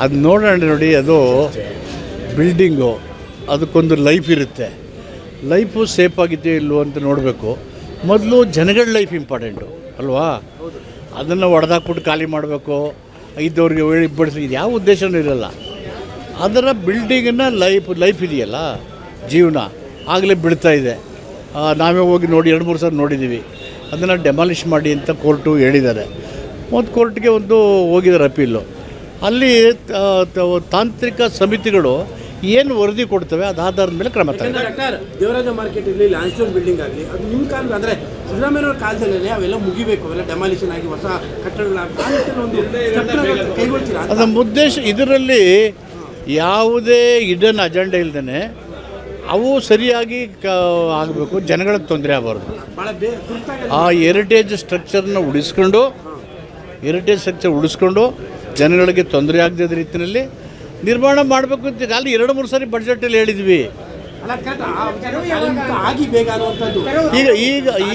ಅದು ನೋಡೋಣ ನೋಡಿ, ಅದು ಬಿಲ್ಡಿಂಗು ಅದಕ್ಕೊಂದು ಲೈಫ್ ಇರುತ್ತೆ. ಲೈಫು ಸೇಫ್ ಆಗಿದೆಯೋ ಇಲ್ಲವೋ ಅಂತ ನೋಡಬೇಕು. ಮೊದಲು ಜನಗಳ ಲೈಫ್ ಇಂಪಾರ್ಟೆಂಟು ಅಲ್ವಾ? ಅದನ್ನು ಹೊಡೆದಾಕ್ಬಿಟ್ಟು ಖಾಲಿ ಮಾಡಬೇಕು, ಇದ್ದವ್ರಿಗೆ ಬಡಿಸಿ, ಇದು ಯಾವ ಉದ್ದೇಶವೂ ಇರಲ್ಲ. ಅದರ ಬಿಲ್ಡಿಂಗನ್ನು ಲೈಫ್ ಇದೆಯಲ್ಲ, ಜೀವನ ಆಗಲೇ ಬಿಡ್ತಾ ಇದೆ. ನಾವೇ ಹೋಗಿ ನೋಡಿ 2-3 ಸಲ ನೋಡಿದ್ದೀವಿ. ಅದನ್ನು ಡೆಮಾಲಿಷ್ ಮಾಡಿ ಅಂತ ಕೋರ್ಟು ಹೇಳಿದ್ದಾರೆ. ಮತ್ತು ಕೋರ್ಟ್ಗೆ ಒಂದು ಹೋಗಿದ್ದಾರೆ ಅಪೀಲು. ಅಲ್ಲಿ ತಾಂತ್ರಿಕ ಸಮಿತಿಗಳು ಏನು ವರದಿ ಕೊಡ್ತವೆ ಅದು ಆಧಾರದ ಮೇಲೆ ಕ್ರಮ ತಗೊಳ್ತಾರೆ. ಡಾಕ್ಟರ್ ದೇವರಾಜ ಮಾರ್ಕೆಟ್ ಇರಲಿ, ಲ್ಯಾಂಡ್ಸ್ಟೋನ್ ಬಿಲ್ಡಿಂಗ್ ಆಗಲಿ, ಅದು ನಿಮ್ಮ ಕಾಲ ಅಂದರೆ ಸಿದ್ದರಾಮಯ್ಯವ್ರ ಕಾಲದಲ್ಲೇ ಅವೆಲ್ಲ ಮುಗಿಬೇಕು, ಅವೆಲ್ಲ ಡೆಮಾಲಿಷನ್ ಆಗಿ ಹೊಸ ಕಟ್ಟಡಗಳು ಕೈಗೊಳ್ತೀರಾ? ಅದರ ಉದ್ದೇಶ ಇದರಲ್ಲಿ ಯಾವುದೇ ಹಿಡನ್ ಅಜೆಂಡಾ ಇಲ್ಲದೇ ಅವು ಸರಿಯಾಗಿ ಆಗಬೇಕು, ಜನಗಳಿಗೆ ತೊಂದರೆ ಆಗಬಾರ್ದು. ಆ ಹೆರಿಟೇಜ್ ಸ್ಟ್ರಕ್ಚರ್ನ ಉಳಿಸ್ಕೊಂಡು ಜನಗಳಿಗೆ ತೊಂದರೆ ಆಗದ ರೀತಿಯಲ್ಲಿ ನಿರ್ಮಾಣ ಮಾಡಬೇಕು ಅಂತ ಅಲ್ಲಿ 2-3 ಸಾರಿ ಬಡ್ಜೆಟಲ್ಲಿ ಹೇಳಿದ್ವಿ.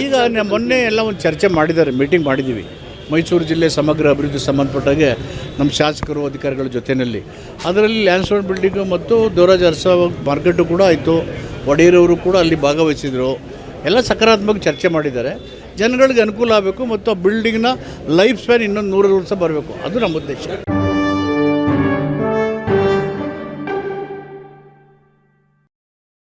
ಈಗ ಮೊನ್ನೆ ಎಲ್ಲ ಒಂದು ಚರ್ಚೆ ಮಾಡಿದ್ದಾರೆ, ಮೀಟಿಂಗ್ ಮಾಡಿದ್ದೀವಿ. ಮೈಸೂರು ಜಿಲ್ಲೆ ಸಮಗ್ರ ಅಭಿವೃದ್ಧಿ ಸಂಬಂಧಪಟ್ಟಾಗೆ ನಮ್ಮ ಶಾಸಕರು ಅಧಿಕಾರಿಗಳ ಜೊತೆಯಲ್ಲಿ ಅದರಲ್ಲಿ ಲ್ಯಾಂಡ್ಸ್ಟೋನ್ ಬಿಲ್ಡಿಂಗು ಮತ್ತು ದೇವರಾಜ ಅರಸ ಮಾರ್ಕೆಟು ಕೂಡ ಆಯಿತು. ಒಡೆಯರವರು ಕೂಡ ಅಲ್ಲಿ ಭಾಗವಹಿಸಿದರು. ಎಲ್ಲ ಸಕಾರಾತ್ಮಕ ಚರ್ಚೆ ಮಾಡಿದ್ದಾರೆ. ಜನಗಳಿಗೆ ಅನುಕೂಲ ಆಗಬೇಕು ಮತ್ತು ಆ ಬಿಲ್ಡಿಂಗ್ನ ಲೈಫ್ ಸ್ಪ್ಯಾನ್ ಇನ್ನೊಂದು 100 ವರ್ಷ ಬರಬೇಕು, ಅದು ನಮ್ಮ ಉದ್ದೇಶ.